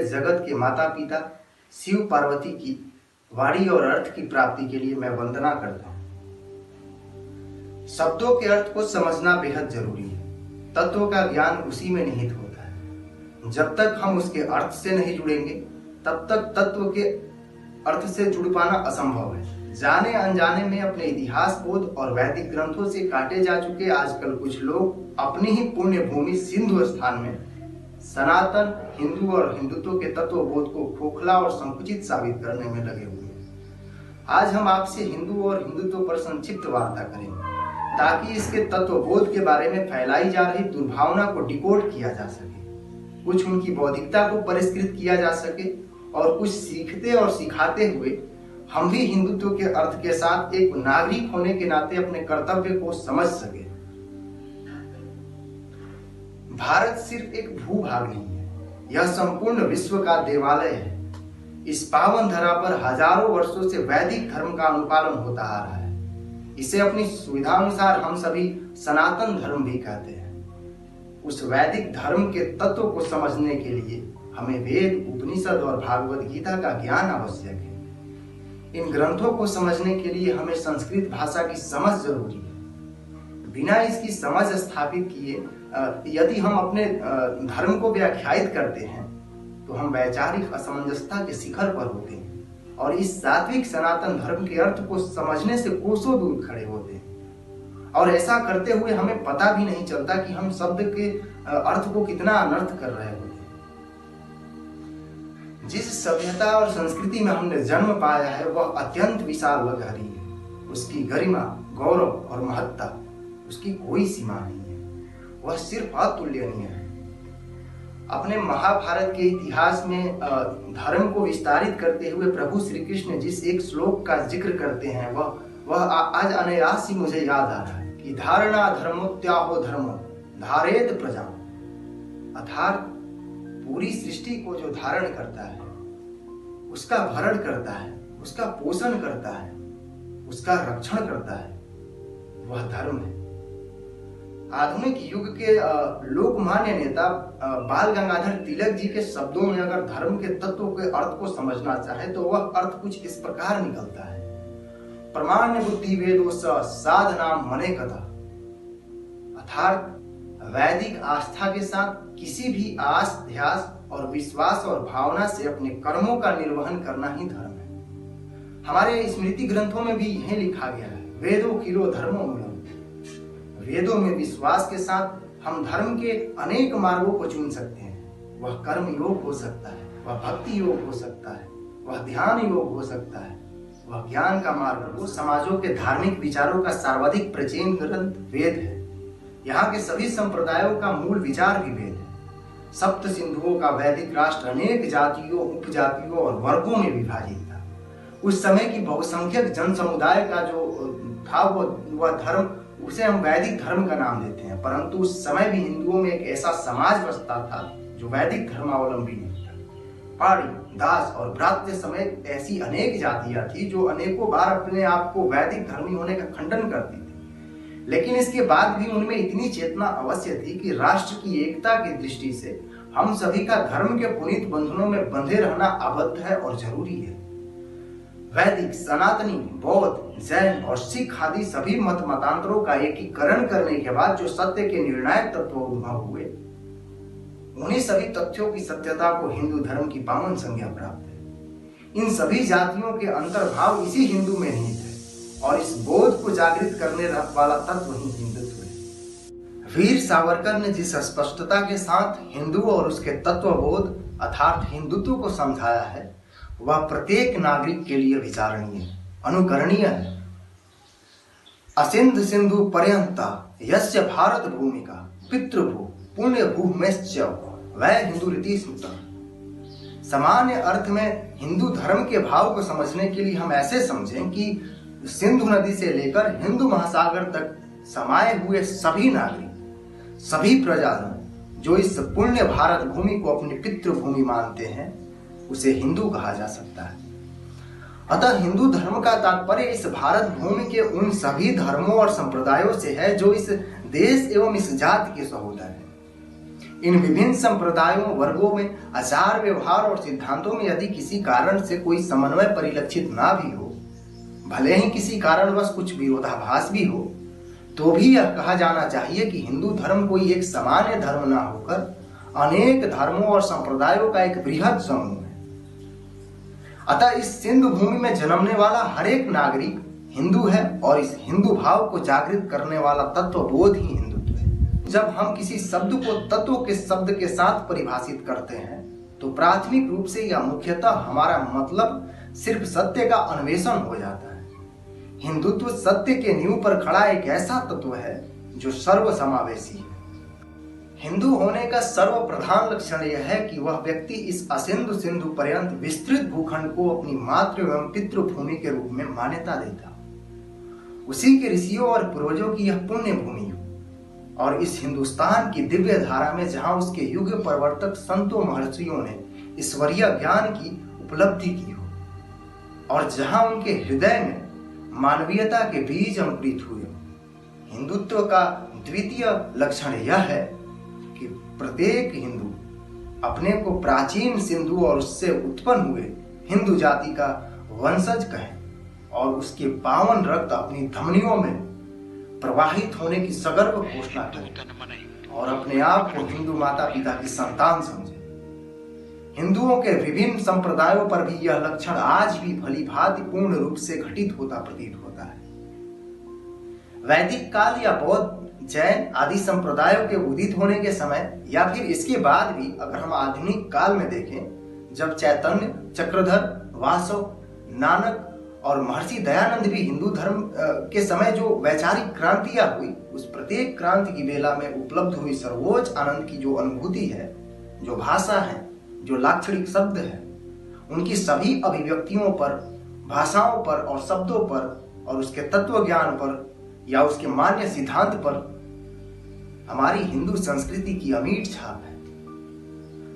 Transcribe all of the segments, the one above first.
जगत के माता पिता शिव पार्वती की वाणी और अर्थ की प्राप्ति के लिए मैं वंदना करता हूँ। शब्दों के अर्थ को समझना बेहद जरूरी है। तत्व का ज्ञान उसी में निहित होता है। जब तक हम उसके अर्थ से नहीं जुड़ेंगे तब तक तत्व के अर्थ से जुड़ पाना असंभव है। जाने अनजाने में अपने इतिहास बोध और वैदिक ग्रंथों से काटे जा चुके आजकल कुछ लोग अपनी ही पुण्य भूमि सिंधु स्थान में सनातन हिंदू और हिंदुत्व के तत्वबोध को खोखला और संकुचित साबित करने में लगे हुए हैं। आज हम आपसे हिंदू और हिंदुत्व पर संक्षिप्त वार्ता करेंगे ताकि इसके तत्वबोध के बारे में फैलाई जा रही दुर्भावना को डिकोड किया जा सके, कुछ उनकी बौद्धिकता को परिष्कृत किया जा सके और कुछ सीखते और सिखाते हुए हम भी हिंदुत्व के अर्थ के साथ एक नागरिक होने के नाते अपने कर्तव्य को समझ सके। भारत सिर्फ एक भूभाग नहीं है, यह संपूर्ण विश्व का देवालय है। इस पावन धरा पर हजारों वर्षों से वैदिक धर्म का अनुपालन होता आ रहा है। इसे अपनी सुविधानुसार हम सभी सनातन धर्म भी कहते हैं। उस वैदिक धर्म के तत्व को समझने के लिए हमें वेद, उपनिषद और भागवत गीता का ज्ञान आवश्यक है। इन ग्रंथों को समझने के लिए हमें संस्कृत भाषा की समझ जरूरी है। बिना इसकी समझ स्थापित किए यदि हम अपने धर्म को व्याख्यायित करते हैं तो हम वैचारिक असमंजसता के शिखर पर होते हैं और इस सात्विक सनातन धर्म के अर्थ को समझने से कोसों दूर खड़े होते हैं। और ऐसा करते हुए हमें पता भी नहीं चलता कि हम शब्द के अर्थ को कितना अनर्थ कर रहे होते हैं। जिस सभ्यता और संस्कृति में हमने जन्म पाया है वह अत्यंत विशाल व गहरी है। उसकी गरिमा, गौरव और महत्ता, उसकी कोई सीमा नहीं है। वह सिर्फ अतुलनीय है। अपने महाभारत के इतिहास में धर्म को विस्तारित करते हुए प्रभु श्री कृष्ण जिस एक श्लोक का जिक्र करते हैं वह आज अनायास ही मुझे याद आ रहा है कि धारणा धर्मोत्याहो धर्मो धारेत प्रजा, अर्थात पूरी सृष्टि को जो धारण करता है, उसका भरण करता है, उसका पोषण करता है, उसका रक्षण करता है, वह धर्म है। आधुनिक युग के लोकमान्य नेता बाल गंगाधर तिलक जी के शब्दों में अगर धर्म के तत्व के अर्थ को समझना चाहे तो वह अर्थ कुछ इस प्रकार निकलता है। प्रमाण्य बुद्धि वेदो साधनाम मने कथा, अर्थात वैदिक आस्था के साथ किसी भी आस, ध्यास और विश्वास और भावना से अपने कर्मों का निर्वहन करना ही धर्म है। हमारे स्मृति ग्रंथों में भी यह लिखा गया है, वेदो किलो धर्मो मूलम। वेदों में विश्वास के साथ हम धर्म के अनेक मार्गों को चुन सकते हैं। वह कर्म योग हो सकता है, वह भक्ति योग हो सकता है, वह ध्यान योग हो सकता है, वह ज्ञान का मार्ग हो। समाजों के धार्मिक विचारों का सर्वाधिक प्राचीन ग्रंथ वेद है। यहाँ के सभी संप्रदायों का मूल विचार भी वेद है। सप्त सिंधुओं का वैदिक राष्ट्र अनेक जातियों, उपजातियों और वर्गों में विभाजित था। उस समय की बहुसंख्यक जन समुदाय का जो था वह धर्म, उसे हम वैदिक धर्म का नाम देते हैं। परंतु उस समय भी हिंदुओं में एक ऐसा समाज बसता था जो वैदिक धर्मावलंबी नहीं था। पाड़ी, दास और भ्रातृ समेत ऐसी अनेक जातियां थी जो अनेकों बार अपने आप को वैदिक धर्मी होने का खंडन करती थी। लेकिन इसके बाद भी उनमें इतनी चेतना अवश्य थी कि राष्ट्र की एकता की दृष्टि से हम सभी का धर्म के पुनीत बंधनों में बंधे रहना आबद्ध है और जरूरी है। वैदिक, सनातनी, बौद्ध, जैन और सिख आदि सभी मत मतांतरों का एकीकरण करने के बाद जो सत्य के निर्णायक तत्व उद्भव हुए, उन्हीं सभी तथ्यों की सत्यता को हिंदू धर्म की पावन संज्ञा प्राप्त है। इन सभी जातियों के अंतर्भाव इसी हिंदू में निहित है और इस बोध को जागृत करने वाला तत्व ही हिंदुत्व है। वीर सावरकर ने जिस स्पष्टता के साथ हिंदू और उसके तत्वबोध अर्थात हिंदुत्व को समझाया है वह प्रत्येक नागरिक के लिए विचारणीय, अनुकरणीय है। असिंध सिंधु पर्यंता यस्य भारत भूमिका पितृभू पुण्य भूमेश्च वै हिंदू रीति स्मृता। सामान्य अर्थ में हिंदू धर्म के भाव को समझने के लिए हम ऐसे समझें कि सिंधु नदी से लेकर हिंदू महासागर तक समाये हुए सभी नागरिक, सभी प्रजाजन जो इस पुण्य भारत भूमि को अपनी पितृभूमि मानते हैं उसे हिंदू कहा जा सकता है। अतः हिंदू धर्म का तात्पर्य इस भारत भूमि के उन सभी धर्मों और संप्रदायों से है जो इस देश एवं इस जाति के सहोदर हैं। इन विभिन्न संप्रदायों वर्गों में आचार व्यवहार और सिद्धांतों में यदि किसी कारण से कोई समन्वय परिलक्षित ना भी हो, भले ही किसी कारणवश कुछ विरोधाभास भी हो, तो भी यह कहा जाना चाहिए कि हिंदू धर्म कोई एक सामान्य धर्म ना होकर अनेक धर्मों और संप्रदायों का एक बृहद समूह है। अतः इस सिंधु भूमि में जन्मने वाला हर एक नागरिक हिंदू है और इस हिंदू भाव को जागृत करने वाला तत्वबोध ही हिंदुत्व है। जब हम किसी शब्द को तत्व के शब्द के साथ परिभाषित करते हैं तो प्राथमिक रूप से या मुख्यतः हमारा मतलब सिर्फ सत्य का अन्वेषण हो जाता है। हिंदुत्व सत्य के नींव पर खड़ा एक ऐसा तत्व है जो सर्वसमावेशी है। हिंदू होने का सर्वप्रधान लक्षण यह है कि वह व्यक्ति इस असिंधु सिंधु पर्यंत विस्तृत भूखंड को अपनी मातृ एवं पितृभूमि के रूप में मान्यता देता, उसी के ऋषियों और पूर्वजों की यह पुण्य भूमि हो और इस हिंदुस्तान की दिव्य धारा में जहां उसके युग प्रवर्तक संतों महर्षियों ने ईश्वरीय ज्ञान की उपलब्धि की हो और जहां उनके हृदय में मानवीयता के बीज अंकुरित हुए। हिंदुत्व का द्वितीय लक्षण यह है कि प्रत्येक हिंदू अपने को प्राचीन सिंधु और उससे उत्पन्न हुए हिंदू जाति का वंशज कहें और उसके पावन रक्त अपनी धमनियों में प्रवाहित होने की सगर्व घोषणा करें और अपने आप को हिंदू माता पिता की संतान समझे। हिंदुओं के विभिन्न संप्रदायों पर भी यह लक्षण आज भी भलीभांति पूर्ण रूप से घटित होता प्रतीत होता है। वैदिक काल या बौद्ध, जैन आदि संप्रदायों के उदित होने के समय या फिर इसके बाद भी अगर हम आधुनिक काल में देखें, जब चैतन्य, चक्रधर, वासव, नानक और महर्षि दयानंद भी हिंदू धर्म के समय जो वैचारिक क्रांतियां हुई, उस प्रत्येक क्रांति की बेला में उपलब्ध हुई सर्वोच्च आनंद की जो अनुभूति है, जो भाषा है, जो लाक्षणिक शब्द है, उनकी सभी अभिव्यक्तियों पर, भाषाओं पर और शब्दों पर और उसके तत्व ज्ञान पर या उसके मान्य सिद्धांत पर हमारी हिंदू संस्कृति की अमीट छाप है,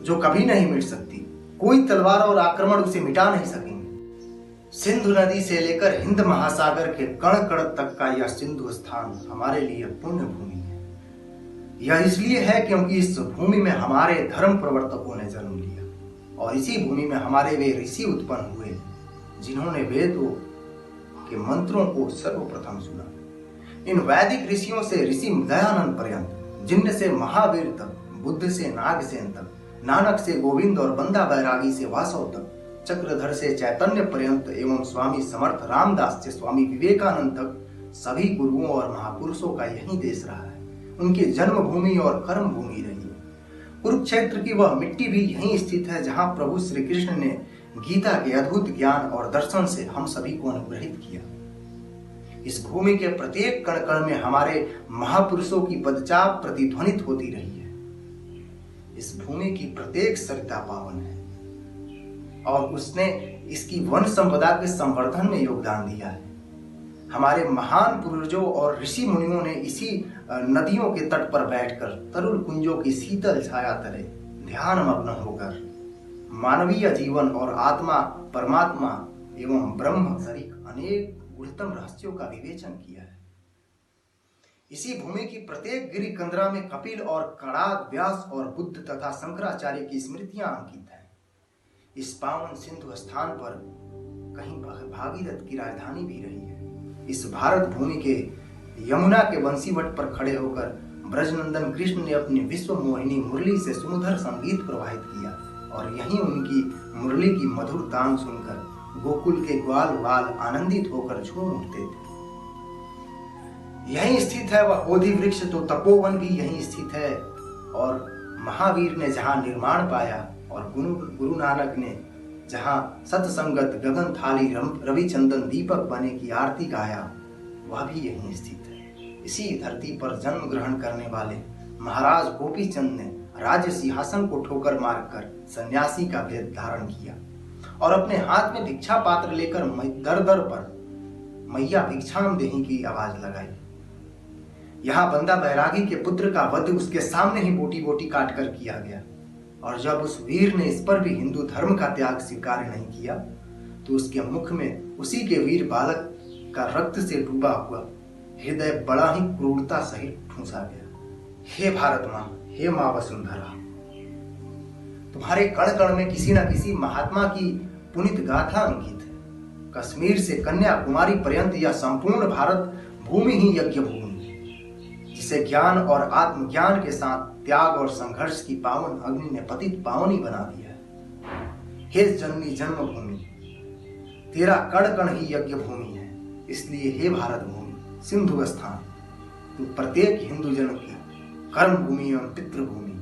जो कभी नहीं मिट सकती। कोई तलवार और आक्रमण उसे मिटा नहीं सकेंगे। सिंधु नदी से लेकर हिंद महासागर के कण कण तक का यह सिंधु स्थान हमारे लिए पुण्य भूमि है। यह इसलिए है क्योंकि इस भूमि में हमारे धर्म प्रवर्तकों ने जन्म लिया और इसी भूमि में हमारे वे ऋषि उत्पन्न हुए जिन्होंने वेदों के मंत्रों को सर्वप्रथम सुना। इन वैदिक ऋषियों से ऋषि दयानंद पर्यंत, जिन्न से महावीर तक, बुद्ध से नागसेन तक, नानक से गोविंद और बंदा बैरागी से वासव तक, चक्रधर से चैतन्य पर्यंत एवं स्वामी समर्थ रामदास से स्वामी विवेकानंद तक सभी गुरुओं और महापुरुषों का यही देश रहा है। उनकी जन्मभूमि और कर्म भूमि रही है। कुरुक्षेत्र की वह मिट्टी भी यहीं स्थित है जहां प्रभु श्री कृष्ण ने गीता के अद्भुत ज्ञान और दर्शन से हम सभी को अनुग्रहित किया। इस भूमि के प्रत्येक कण कण में हमारे महापुरुषों की पदचाप प्रतिध्वनित होती रही है। इस भूमि की प्रत्येक सरिता पावन है और उसने इसकी वन संपदा के संवर्धन में योगदान दिया है। हमारे महान पूर्वजों और ऋषि मुनियों ने इसी नदियों के तट पर बैठकर तरुल कुंजों की शीतल छाया तले ध्यान मग्न होकर मानवीय जीवन और आत्मा, परमात्मा एवं ब्रह्म सरिक अनेक गुणतम रहस्यों का विवेचन किया है। इसी भूमि की प्रत्येक गिरि कंदरा में कपिल और कणाद, व्यास और बुद्ध तथा शंकराचार्य की स्मृतियां अंकित हैं। इस पावन सिंधु स्थान पर कहीं भागीरथ की राजधानी भी रही है। इस भारत भूमि के यमुना के बंसीवट पर खड़े होकर ब्रजनंदन कृष्ण ने अपनी विश्व मोहिनी मुरली से सुमधुर संगीत प्रवाहित किया और यहीं उनकी मुरली की मधुर तान सुनकर गोकुल के ग्वाल बाल आनंदित होकर झूम उठते थे। यहीं स्थित है वह बोधि वृक्ष, तो तपोवन भी यहीं स्थित है और महावीर ने जहां निर्माण पाया और गुरु नानक ने जहां सत्संगत गगन थाली रविचंदन दीपक बने की आरती गाया, वह भी यहीं स्थित है। इसी धरती पर जन्म ग्रहण करने वाले महाराज गोपीचंद ने राज्य सिंहासन को ठोकर मारकर सन्यासी का वेद धारण किया और अपने हाथ में भिक्षा पात्र लेकर दर दर पर मैया भिक्षाम देही की आवाज लगाई। यहाँ बंदा बैरागी के पुत्र का वध उसके सामने ही बोटी बोटी काट कर किया गया और जब उस वीर ने इस पर भी हिंदू धर्म का त्याग स्वीकार नहीं किया तो उसके मुख में उसी के वीर बालक का रक्त से डूबा हुआ हृदय बड़ा ही क्रूरता सहित ठूंसा गया। हे भारत माँ, हे मां वसुंधरा, तुम्हारे कण कण में किसी न किसी महात्मा की पुनित गाथा अंकित है। कश्मीर से कन्याकुमारी पर्यंत यह संपूर्ण भारत भूमि ही यज्ञ भूमि है, जिसे ज्ञान और आत्मज्ञान के साथ त्याग और संघर्ष की पावन अग्नि ने पतित पावनी बना दिया है। हे जननी जन्मभूमि, तेरा कण कण ही यज्ञ भूमि है। इसलिए हे भारत भूमि, सिंधु स्थान, तू प्रत्येक हिंदू जन की कर्म भूमि एवं पितृभूमि